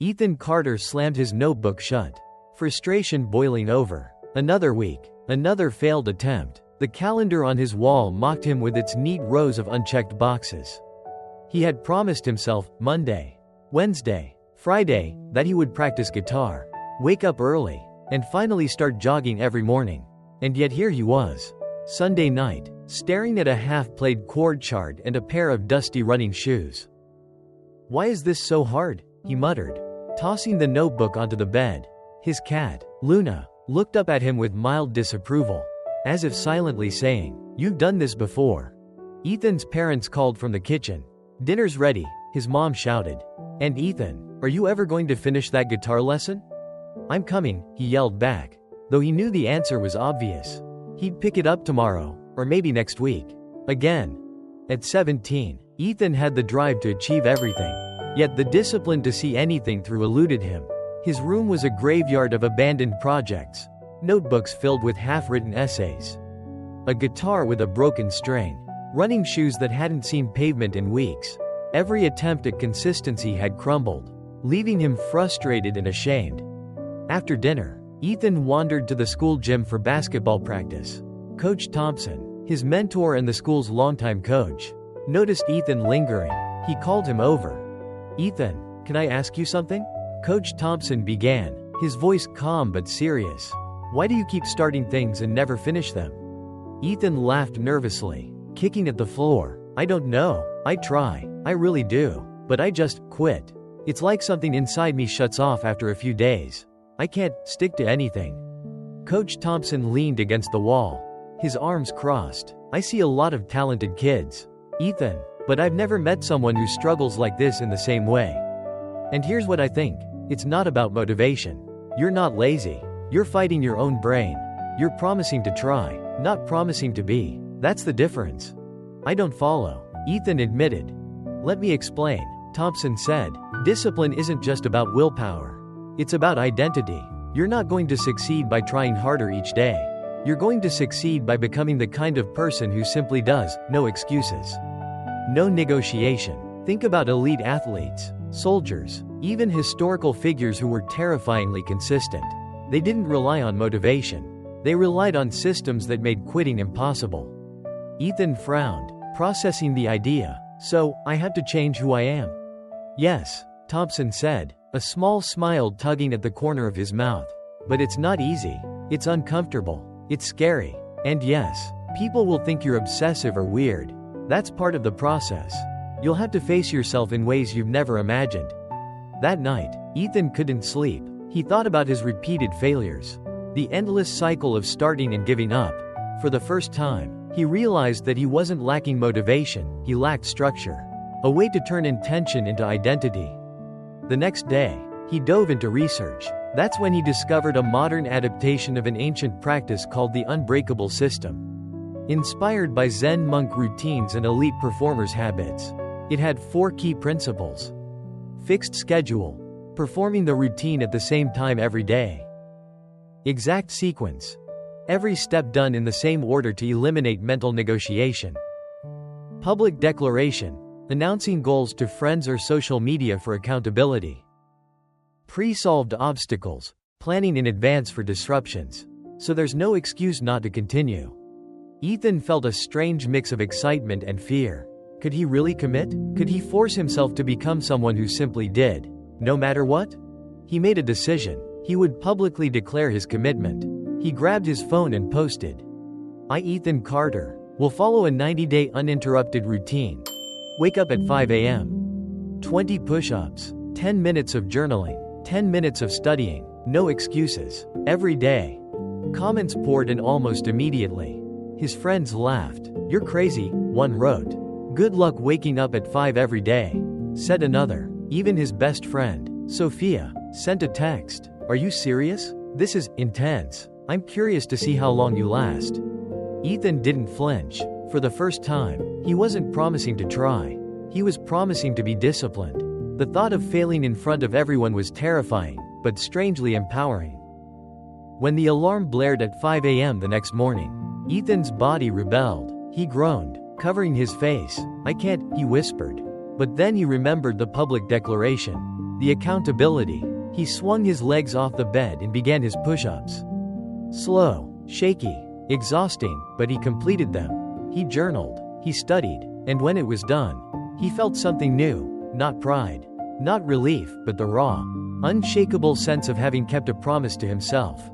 Ethan Carter slammed his notebook shut. Frustration boiling over. Another week. Another failed attempt. The calendar on his wall mocked him with its neat rows of unchecked boxes. He had promised himself, Monday, Wednesday, Friday, that he would practice guitar, wake up early, and finally start jogging every morning. And yet here he was, Sunday night, staring at a half-played chord chart and a pair of dusty running shoes. "Why is this so hard?" he muttered, tossing the notebook onto the bed. His cat, Luna, looked up at him with mild disapproval, as if silently saying, "You've done this before." Ethan's parents called from the kitchen. "Dinner's ready," his mom shouted. "And Ethan, are you ever going to finish that guitar lesson?" "I'm coming," he yelled back, though he knew the answer was obvious. He'd pick it up tomorrow, or maybe next week. Again. At 17, Ethan had the drive to achieve everything, yet the discipline to see anything through eluded him. His room was a graveyard of abandoned projects, notebooks filled with half-written essays, a guitar with a broken string, running shoes that hadn't seen pavement in weeks. Every attempt at consistency had crumbled, leaving him frustrated and ashamed. After dinner, Ethan wandered to the school gym for basketball practice. Coach Thompson, his mentor and the school's longtime coach, noticed Ethan lingering. He called him over. "Ethan, can I ask you something?" Coach Thompson began, his voice calm but serious. "Why do you keep starting things and never finish them?" Ethan laughed nervously, kicking at the floor. "I don't know. I try. I really do. But I just quit. It's like something inside me shuts off after a few days. I can't stick to anything." Coach Thompson leaned against the wall, his arms crossed. "I see a lot of talented kids, Ethan, but I've never met someone who struggles like this in the same way. And here's what I think. It's not about motivation. You're not lazy. You're fighting your own brain. You're promising to try, not promising to be. That's the difference." "I don't follow," Ethan admitted. "Let me explain," Thompson said. "Discipline isn't just about willpower. It's about identity. You're not going to succeed by trying harder each day. You're going to succeed by becoming the kind of person who simply does, no excuses. No negotiation. Think about elite athletes, soldiers, even historical figures who were terrifyingly consistent. They didn't rely on motivation. They relied on systems that made quitting impossible." Ethan frowned, processing the idea. "So, I have to change who I am?" "Yes," Thompson said, a small smile tugging at the corner of his mouth. "But it's not easy. It's uncomfortable. It's scary. And yes, people will think you're obsessive or weird. That's part of the process. You'll have to face yourself in ways you've never imagined." That night, Ethan couldn't sleep. He thought about his repeated failures, the endless cycle of starting and giving up. For the first time, he realized that he wasn't lacking motivation, he lacked structure, a way to turn intention into identity. The next day, he dove into research. That's when he discovered a modern adaptation of an ancient practice called the unbreakable system. Inspired by Zen monk routines and elite performers' habits, it had 4 key principles. Fixed schedule, performing the routine at the same time every day. Exact sequence, every step done in the same order to eliminate mental negotiation. Public declaration, announcing goals to friends or social media for accountability. Pre-solved obstacles, planning in advance for disruptions, so there's no excuse not to continue. Ethan felt a strange mix of excitement and fear. Could he really commit? Could he force himself to become someone who simply did, no matter what? He made a decision. He would publicly declare his commitment. He grabbed his phone and posted, "I, Ethan Carter, will follow a 90-day uninterrupted routine. Wake up at 5 a.m. 20 push-ups, 10 minutes of journaling, 10 minutes of studying, no excuses, every day." Comments poured in almost immediately. His friends laughed. "You're crazy," one wrote. "Good luck waking up at 5 every day," said another. Even his best friend, Sophia, sent a text. "Are you serious? This is intense. I'm curious to see how long you last." Ethan didn't flinch. For the first time, he wasn't promising to try. He was promising to be disciplined. The thought of failing in front of everyone was terrifying, but strangely empowering. When the alarm blared at 5 a.m. the next morning, Ethan's body rebelled. He groaned, covering his face. "I can't," he whispered. But then he remembered the public declaration. The accountability. He swung his legs off the bed and began his push-ups. Slow, shaky, exhausting, but he completed them. He journaled, he studied, and when it was done, he felt something new, not pride, not relief, but the raw, unshakable sense of having kept a promise to himself.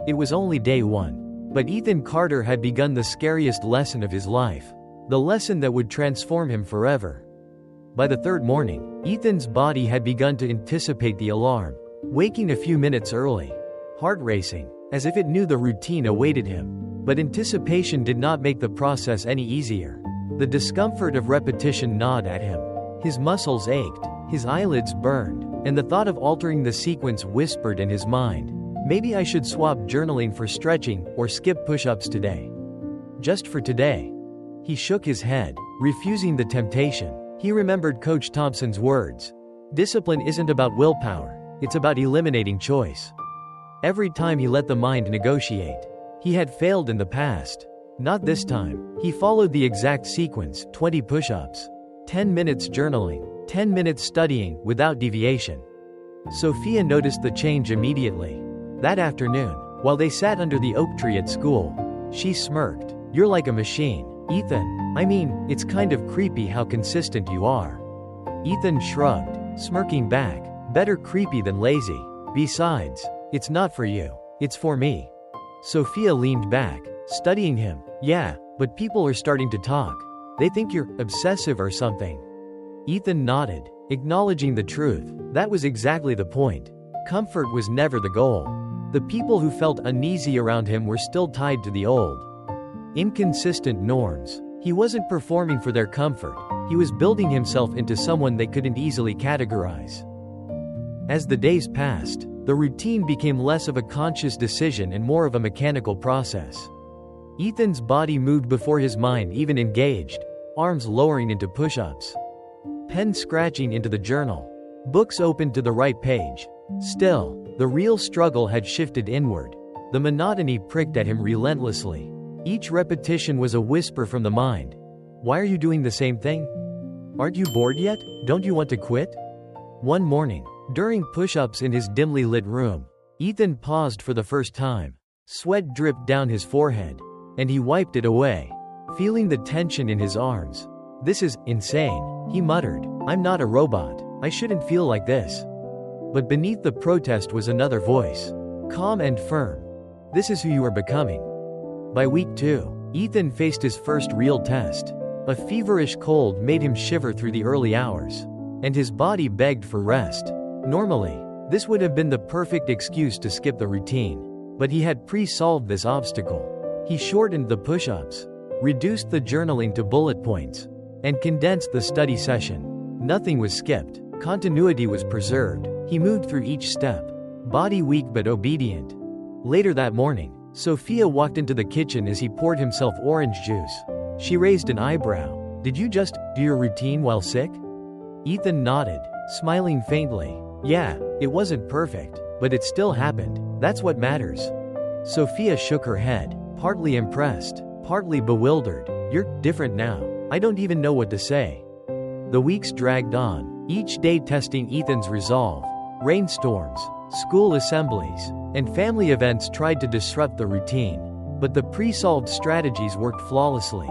It was only day one, but Ethan Carter had begun the scariest lesson of his life, the lesson that would transform him forever. By the third morning, Ethan's body had begun to anticipate the alarm, waking a few minutes early, heart racing, as if it knew the routine awaited him. But anticipation did not make the process any easier. The discomfort of repetition gnawed at him. His muscles ached, his eyelids burned, and the thought of altering the sequence whispered in his mind, maybe I should swap journaling for stretching or skip push-ups today. Just for today. He shook his head, refusing the temptation. He remembered Coach Thompson's words. Discipline isn't about willpower, it's about eliminating choice. Every time he let the mind negotiate, he had failed in the past. Not this time. He followed the exact sequence: 20 push-ups, 10 minutes journaling, 10 minutes studying, without deviation. Sophia noticed the change immediately. That afternoon, while they sat under the oak tree at school, she smirked. You're like a machine, Ethan. I mean, it's kind of creepy how consistent you are. Ethan shrugged, smirking back. Better creepy than lazy. Besides, it's not for you, it's for me. Sophia leaned back, studying him. Yeah, but people are starting to talk. They think you're obsessive or something. Ethan nodded, acknowledging the truth. That was exactly the point. Comfort was never the goal. The people who felt uneasy around him were still tied to the old, inconsistent norms. He wasn't performing for their comfort, he was building himself into someone they couldn't easily categorize. As the days passed, the routine became less of a conscious decision and more of a mechanical process. Ethan's body moved before his mind even engaged, arms lowering into push-ups, pen scratching into the journal, books opened to the right page. Still, the real struggle had shifted inward. The monotony pricked at him relentlessly. Each repetition was a whisper from the mind. Why are you doing the same thing? Aren't you bored yet? Don't you want to quit? One morning, during push-ups in his dimly lit room, Ethan paused for the first time. Sweat dripped down his forehead, and he wiped it away, feeling the tension in his arms. This is insane, he muttered. I'm not a robot. I shouldn't feel like this. But beneath the protest was another voice, calm and firm. This is who you are becoming. By week 2, Ethan faced his first real test. A feverish cold made him shiver through the early hours, and his body begged for rest. Normally, this would have been the perfect excuse to skip the routine, but he had pre-solved this obstacle. He shortened the push-ups, reduced the journaling to bullet points, and condensed the study session. Nothing was skipped. Continuity was preserved. He moved through each step, body weak but obedient. Later that morning, Sophia walked into the kitchen as he poured himself orange juice. She raised an eyebrow. Did you just do your routine while sick? Ethan nodded, smiling faintly. Yeah, it wasn't perfect, but it still happened. That's what matters. Sophia shook her head, partly impressed, partly bewildered. You're different now. I don't even know what to say. The weeks dragged on, each day testing Ethan's resolve. Rainstorms, school assemblies, and family events tried to disrupt the routine, but the pre-solved strategies worked flawlessly.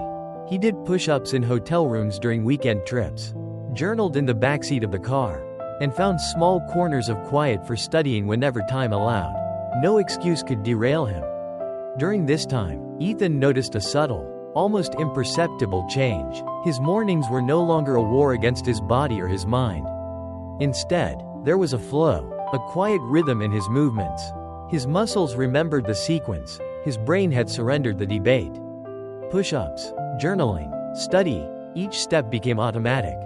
He did push-ups in hotel rooms during weekend trips, journaled in the backseat of the car, and found small corners of quiet for studying whenever time allowed. No excuse could derail him. During this time, Ethan noticed a subtle, almost imperceptible change. His mornings were no longer a war against his body or his mind. Instead, there was a flow, a quiet rhythm in his movements. His muscles remembered the sequence, his brain had surrendered the debate. Push-ups, journaling, study, each step became automatic.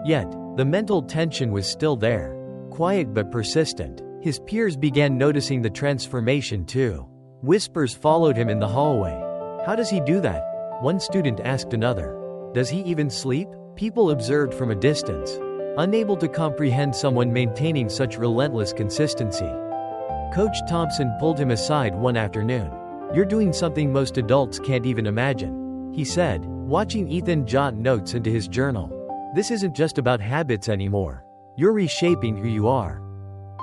Yet, the mental tension was still there, quiet but persistent. His peers began noticing the transformation too. Whispers followed him in the hallway. How does he do that? One student asked another. Does he even sleep? People observed from a distance, unable to comprehend someone maintaining such relentless consistency. Coach Thompson pulled him aside one afternoon. You're doing something most adults can't even imagine, he said, watching Ethan jot notes into his journal. This isn't just about habits anymore. You're reshaping who you are.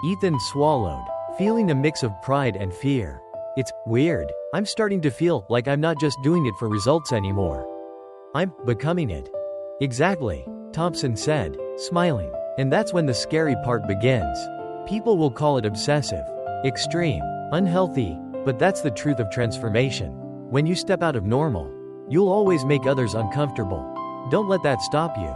Ethan swallowed, feeling a mix of pride and fear. It's weird. I'm starting to feel like I'm not just doing it for results anymore. I'm becoming it. Exactly, Thompson said, smiling. And that's when the scary part begins. People will call it obsessive, extreme, unhealthy, but that's the truth of transformation. When you step out of normal, you'll always make others uncomfortable. Don't let that stop you.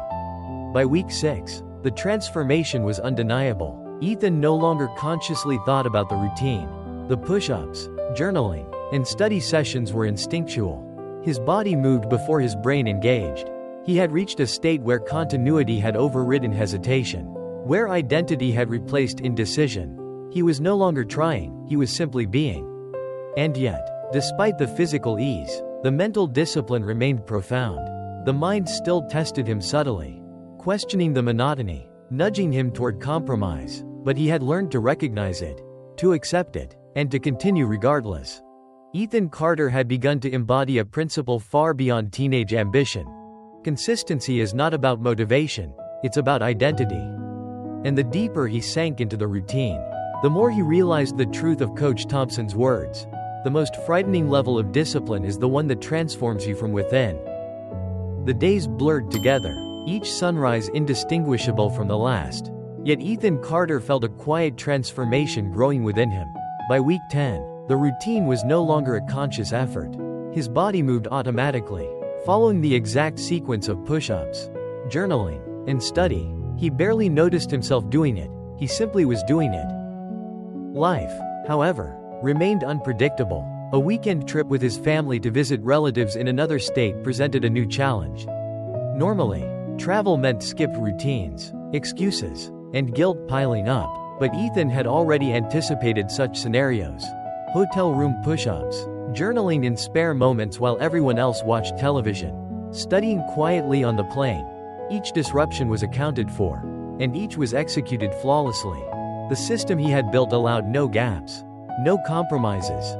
By week 6, the transformation was undeniable. Ethan no longer consciously thought about the routine. The push-ups, journaling, and study sessions were instinctual. His body moved before his brain engaged. He had reached a state where continuity had overridden hesitation, where identity had replaced indecision. He was no longer trying, he was simply being. And yet, despite the physical ease, the mental discipline remained profound. The mind still tested him subtly, questioning the monotony, nudging him toward compromise, but he had learned to recognize it, to accept it, and to continue regardless. Ethan Carter had begun to embody a principle far beyond teenage ambition. Consistency is not about motivation, it's about identity. And the deeper he sank into the routine, the more he realized the truth of Coach Thompson's words. The most frightening level of discipline is the one that transforms you from within. The days blurred together, each sunrise indistinguishable from the last. Yet Ethan Carter felt a quiet transformation growing within him. By week 10, the routine was no longer a conscious effort. His body moved automatically, following the exact sequence of push-ups, journaling, and study. He barely noticed himself doing it, he simply was doing it. Life, however, remained unpredictable. A weekend trip with his family to visit relatives in another state presented a new challenge. Normally, travel meant skipped routines, excuses, and guilt piling up, but Ethan had already anticipated such scenarios. Hotel room push-ups, journaling in spare moments while everyone else watched television, studying quietly on the plane. Each disruption was accounted for, and each was executed flawlessly. The system he had built allowed no gaps, no compromises.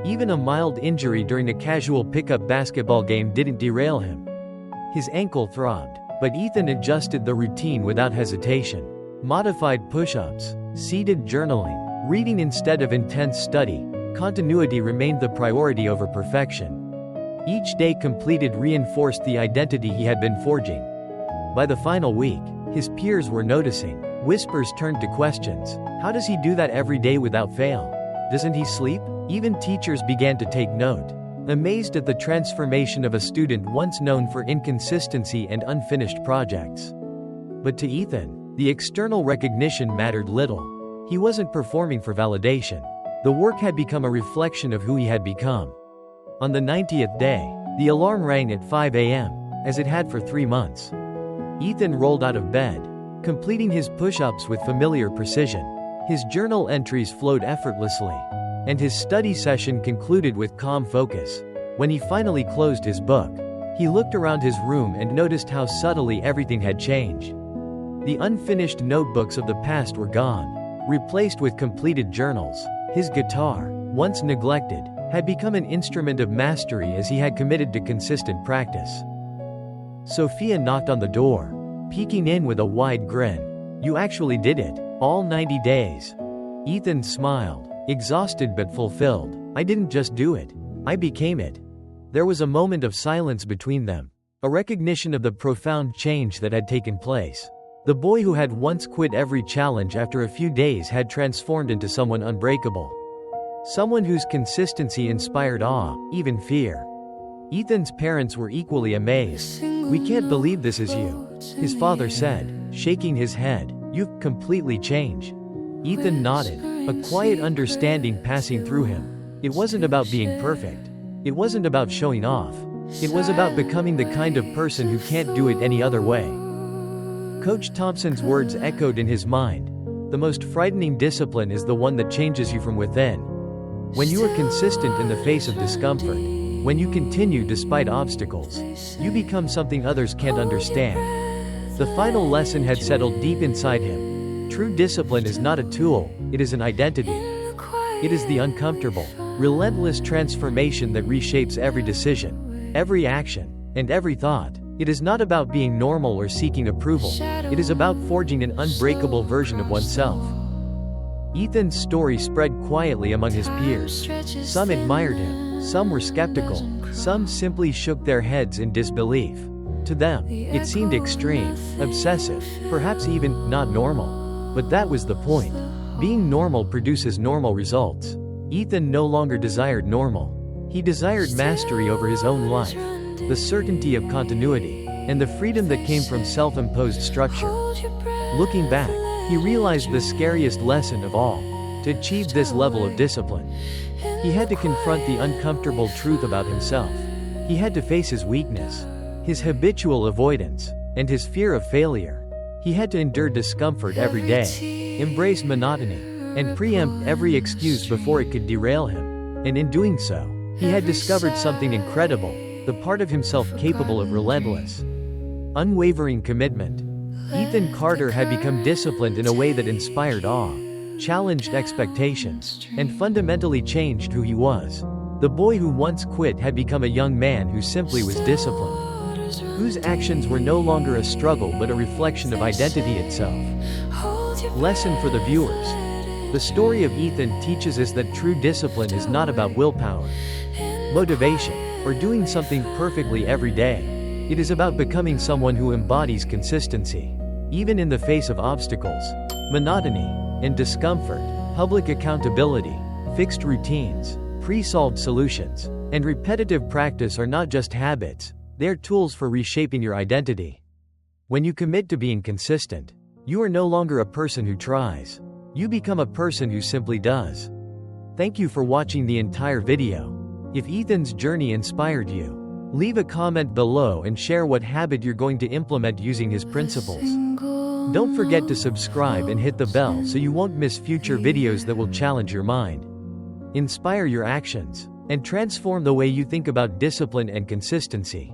Even a mild injury during a casual pickup basketball game didn't derail him. His ankle throbbed, but Ethan adjusted the routine without hesitation. Modified push-ups, seated journaling, reading instead of intense study. Continuity remained the priority over perfection. Each day completed reinforced the identity he had been forging. By the final week, his peers were noticing. Whispers turned to questions. How does he do that every day without fail? Doesn't he sleep? Even teachers began to take note, amazed at the transformation of a student once known for inconsistency and unfinished projects. But to Ethan, the external recognition mattered little. He wasn't performing for validation. The work had become a reflection of who he had become. On the 90th day, the alarm rang at 5 a.m., as it had for 3 months. Ethan rolled out of bed, completing his push-ups with familiar precision. His journal entries flowed effortlessly, and his study session concluded with calm focus. When he finally closed his book, he looked around his room and noticed how subtly everything had changed. The unfinished notebooks of the past were gone, replaced with completed journals. His guitar, once neglected, had become an instrument of mastery as he had committed to consistent practice. Sophia knocked on the door, peeking in with a wide grin. "You actually did it, all 90 days." Ethan smiled, exhausted but fulfilled. "I didn't just do it, I became it." There was a moment of silence between them, a recognition of the profound change that had taken place. The boy who had once quit every challenge after a few days had transformed into someone unbreakable. Someone whose consistency inspired awe, even fear. Ethan's parents were equally amazed. "We can't believe this is you," his father said, shaking his head. "You've completely changed." Ethan nodded, a quiet understanding passing through him. It wasn't about being perfect. It wasn't about showing off. It was about becoming the kind of person who can't do it any other way. Coach Thompson's words echoed in his mind. The most frightening discipline is the one that changes you from within. When you are consistent in the face of discomfort, when you continue despite obstacles, you become something others can't understand. The final lesson had settled deep inside him. True discipline is not a tool, it is an identity. It is the uncomfortable, relentless transformation that reshapes every decision, every action, and every thought. It is not about being normal or seeking approval. It is about forging an unbreakable version of oneself. Ethan's story spread quietly among his peers. Some admired him, some were skeptical, some simply shook their heads in disbelief. To them, it seemed extreme, obsessive, perhaps even not normal. But that was the point. Being normal produces normal results. Ethan no longer desired normal. He desired mastery over his own life, the certainty of continuity, and the freedom that came from self-imposed structure. Looking back, he realized the scariest lesson of all. To achieve this level of discipline, he had to confront the uncomfortable truth about himself. He had to face his weakness, his habitual avoidance, and his fear of failure. He had to endure discomfort every day, embrace monotony, and preempt every excuse before it could derail him. And in doing so, he had discovered something incredible, the part of himself capable of relentless, unwavering commitment. Ethan Carter had become disciplined in a way that inspired awe, challenged expectations, and fundamentally changed who he was. The boy who once quit had become a young man who simply was disciplined, whose actions were no longer a struggle but a reflection of identity itself. Lesson for the viewers. The story of Ethan teaches us that true discipline is not about willpower, motivation, or doing something perfectly every day. It is about becoming someone who embodies consistency, even in the face of obstacles, monotony, and discomfort. Public accountability, fixed routines, pre-solved solutions, and repetitive practice are not just habits, they are tools for reshaping your identity. When you commit to being consistent, you are no longer a person who tries. You become a person who simply does. Thank you for watching the entire video. If Ethan's journey inspired you, leave a comment below and share what habit you're going to implement using his principles. Don't forget to subscribe and hit the bell so you won't miss future videos that will challenge your mind, inspire your actions, and transform the way you think about discipline and consistency.